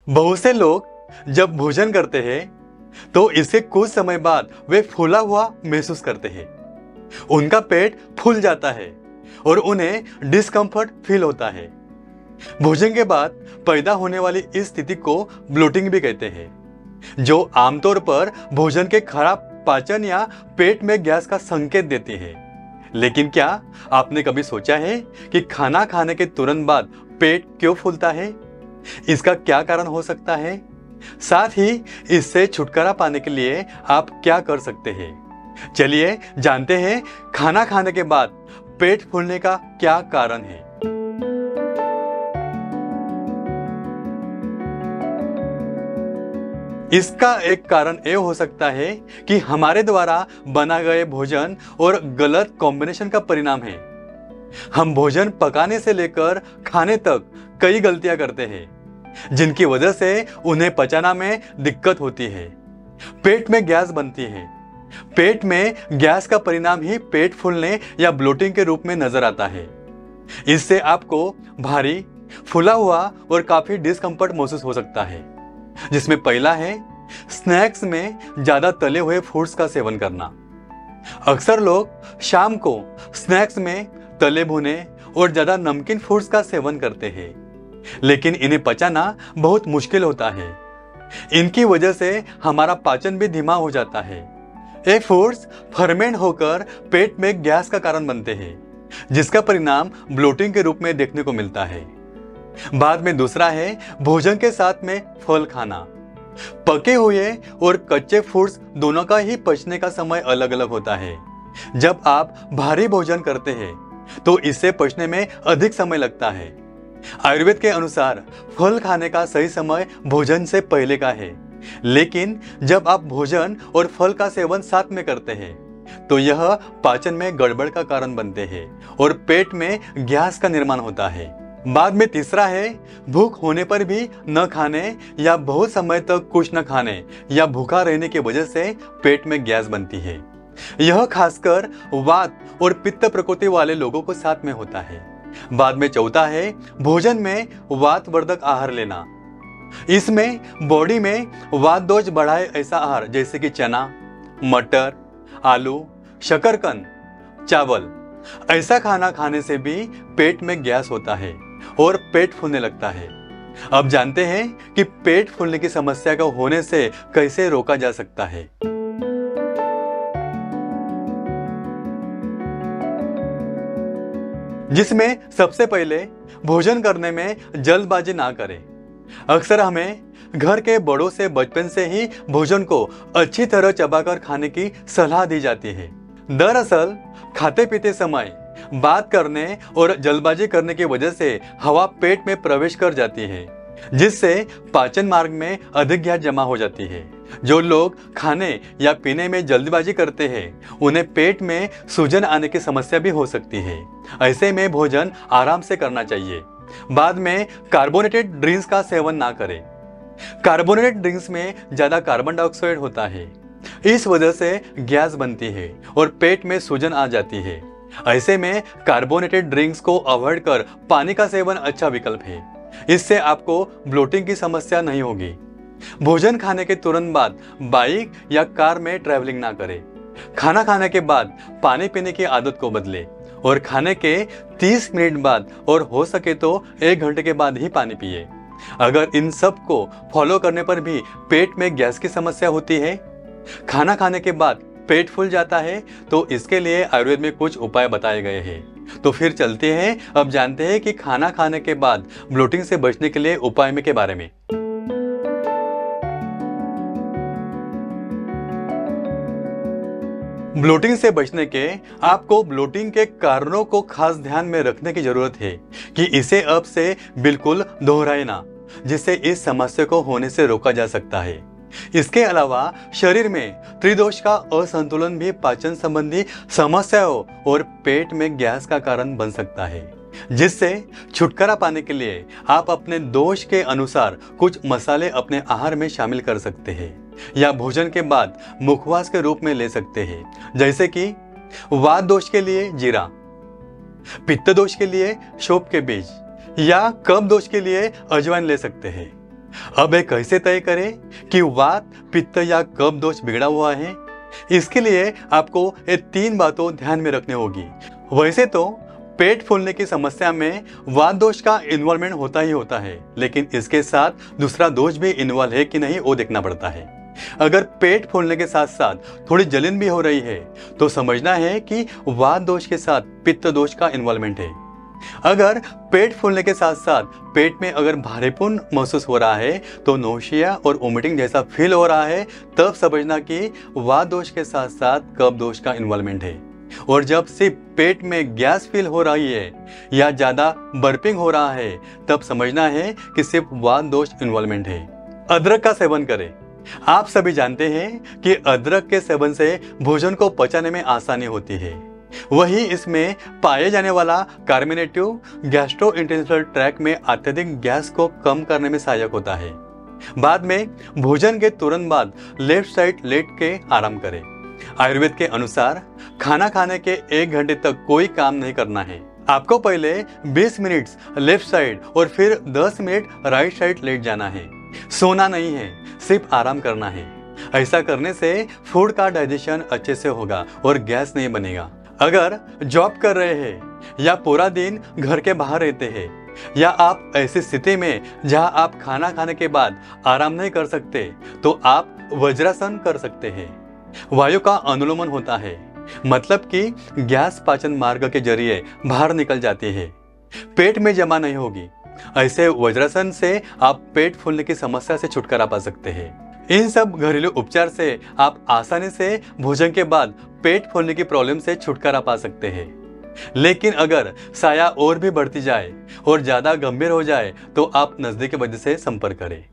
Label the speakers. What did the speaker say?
Speaker 1: बहुत से लोग जब भोजन करते हैं तो इसके कुछ समय बाद वे फूला हुआ महसूस करते हैं। उनका पेट फूल जाता है और उन्हें डिस्कम्फर्ट फील होता है। भोजन के बाद पैदा होने वाली इस स्थिति को ब्लोटिंग भी कहते हैं, जो आमतौर पर भोजन के खराब पाचन या पेट में गैस का संकेत देती है। लेकिन क्या आपने कभी सोचा है कि खाना खाने के तुरंत बाद पेट क्यों फूलता है? इसका क्या कारण हो सकता है? साथ ही इससे छुटकारा पाने के लिए आप क्या कर सकते हैं? चलिए जानते हैं खाना खाने के बाद पेट फूलने का क्या कारण है। इसका एक कारण यह हो सकता है कि हमारे द्वारा बना गए भोजन और गलत कॉम्बिनेशन का परिणाम है। हम भोजन पकाने से लेकर खाने तक कई गलतियां करते हैं, जिनकी वजह से उन्हें पचाना में दिक्कत होती है। पेट में गैस बनती है। पेट में गैस का परिणाम ही पेट फूलने या ब्लोटिंग के रूप में नजर आता है। इससे आपको भारी, फूला हुआ और काफी डिस्कम्फर्ट महसूस हो सकता है, जिसमें पहला है स्नैक्स में ज्यादा तले हुए फूड्स का सेवन करना। अक्सर लोग शाम को स्नैक्स में तले भुने और ज्यादा नमकीन फूड्स का सेवन करते हैं, लेकिन इन्हें पचाना बहुत मुश्किल होता है। इनकी वजह से हमारा पाचन भी धीमा हो जाता है। ये फूड्स फर्मेंट होकर पेट में गैस का कारण बनते हैं, जिसका परिणाम ब्लोटिंग के रूप में देखने को मिलता है। बाद में दूसरा है भोजन के साथ में फल खाना। पके हुए और कच्चे फूड्स दोनों का ही पचने का समय अलग अलग होता है। जब आप भारी भोजन करते हैं तो इससे पचने में अधिक समय लगता है। आयुर्वेद के अनुसार फल खाने का सही समय भोजन से पहले का है, लेकिन जब आप भोजन और फल का सेवन साथ में करते हैं तो यह पाचन में गड़बड़ का कारण बनते हैं और पेट में गैस का निर्माण होता है। बाद में तीसरा है भूख होने पर भी न खाने या बहुत समय तक कुछ न खाने या भूखा रहने की वजह से पेट में गैस बनती है। यह खासकर वात और पित्त प्रकृति वाले लोगों को साथ में होता है। बाद में चौथा है भोजन में वातवर्धक आहार लेना। इसमें बॉडी में वात दोष बढ़ाए ऐसा आहार जैसे कि चना, मटर, आलू, शकरकंद, चावल, ऐसा खाना खाने से भी पेट में गैस होता है और पेट फूलने लगता है। अब जानते हैं कि पेट फूलने की समस्या को होने से कैसे रोका जा सकता है। जिसमें सबसे पहले भोजन करने में जल्दबाजी ना करें। अक्सर हमें घर के बड़ों से बचपन से ही भोजन को अच्छी तरह चबाकर खाने की सलाह दी जाती है। दरअसल खाते पीते समय बात करने और जल्दबाजी करने की वजह से हवा पेट में प्रवेश कर जाती है, जिससे पाचन मार्ग में अधिक गैस जमा हो जाती है। जो लोग खाने या पीने में जल्दबाजी करते हैं उन्हें पेट में सूजन आने की समस्या भी हो सकती है। ऐसे में भोजन आराम से करना चाहिए। बाद में कार्बोनेटेड ड्रिंक्स का सेवन ना करें। कार्बोनेटेड ड्रिंक्स में ज्यादा कार्बन डाइऑक्साइड होता है। इस वजह से गैस बनती है और पेट में सूजन आ जाती है। ऐसे में कार्बोनेटेड ड्रिंक्स को अवॉइड कर पानी का सेवन अच्छा विकल्प है। इससे आपको ब्लोटिंग की समस्या नहीं होगी। भोजन खाने के तुरंत बाद बाइक या कार में ट्रैवलिंग ना करें। खाना खाने के बाद पानी पीने की आदत को बदलें और खाने के 30 मिनट बाद और हो सके तो 1 घंटे के बाद ही पानी पिए। अगर इन सब को फॉलो करने पर भी पेट में गैस की समस्या होती है, खाना खाने के बाद पेट फूल जाता है, तो इसके लिए आयुर्वेद में कुछ उपाय बताए गए हैं। तो फिर चलते हैं, अब जानते हैं कि खाना खाने के बाद ब्लोटिंग से बचने के लिए उपाय में के बारे में। ब्लोटिंग से बचने के आपको ब्लोटिंग के कारणों को खास ध्यान में रखने की जरूरत है कि इसे अब से बिल्कुल दोहराए ना, जिससे इस समस्या को होने से रोका जा सकता है। इसके अलावा शरीर में त्रिदोष का असंतुलन भी पाचन संबंधी समस्याओं और पेट में गैस का कारण बन सकता है, जिससे छुटकारा पाने के लिए आप अपने दोष के अनुसार कुछ मसाले अपने आहार में शामिल कर सकते हैं या भोजन के बाद मुखवास के रूप में ले सकते हैं, जैसे कि वात दोष के लिए जीरा, पित्त दोष के लिए शोप के बीज या कफ दोष के लिए अजवाइन ले सकते हैं। अब ये कैसे तय करें कि वात, पित्त या कफ दोष बिगड़ा हुआ है? इसके लिए आपको ये 3 बातों ध्यान में रखनी होगी। वैसे तो पेट फूलने की समस्या में वात दोष का इन्वॉल्वमेंट होता ही होता है, लेकिन इसके साथ दूसरा दोष भी इन्वॉल्व है कि नहीं वो देखना पड़ता है। अगर पेट फूलने के साथ साथ थोड़ी जलन भी हो रही है तो समझना है कि वात दोष के साथ पित्त दोष का इन्वॉल्वमेंट है। अगर पेट फूलने के साथ साथ पेट में अगर भारीपन महसूस हो रहा है तो नौशिया और वोमिटिंग जैसा फील हो रहा है, तब समझना कि वात दोष के साथ साथ कफ दोष का इन्वॉल्वमेंट है। और जब सिर्फ पेट में गैस फील हो रही है या ज्यादा बर्पिंग हो रहा है, तब समझना है कि सिर्फ वात दोष इन्वॉल्वमेंट है। अदरक का सेवन करें। आप सभी जानते हैं कि अदरक के सेवन से भोजन को पचाने में आसानी होती है। वही इसमें पाए जाने वाला कार्मिनेटिव गैस्ट्रोइंटेस्टाइनल ट्रैक्ट में अत्यधिक गैस को कम करने में सहायक होता है। बाद में भोजन के तुरंत बाद लेफ्ट साइड लेट के आराम करें। आयुर्वेद के अनुसार खाना खाने के 1 घंटे तक कोई काम नहीं करना है। आपको पहले 20 मिनट लेफ्ट साइड और फिर 10 मिनट राइट साइड लेट जाना है। सोना नहीं है, सिर्फ आराम करना है। ऐसा करने से फूड का डाइजेशन अच्छे से होगा और गैस नहीं बनेगा। अगर जॉब कर रहे हैं या पूरा दिन घर के बाहर रहते हैं या आप ऐसी स्थिति में जहां आप खाना खाने के बाद आराम नहीं कर सकते, तो आप वज्रासन कर सकते हैं। वायु का अनुलोमन होता है, मतलब कि गैस पाचन मार्ग के जरिए बाहर निकल जाती है, पेट में जमा नहीं होगी। ऐसे वज्रासन से आप पेट फूलने की समस्या से छुटकारा पा सकते हैं। इन सब घरेलू उपचार से आप आसानी से भोजन के बाद पेट फूलने की प्रॉब्लम से छुटकारा पा सकते हैं। लेकिन अगर साया और भी बढ़ती जाए और ज्यादा गंभीर हो जाए तो आप नजदीकी वैद्य से संपर्क करें।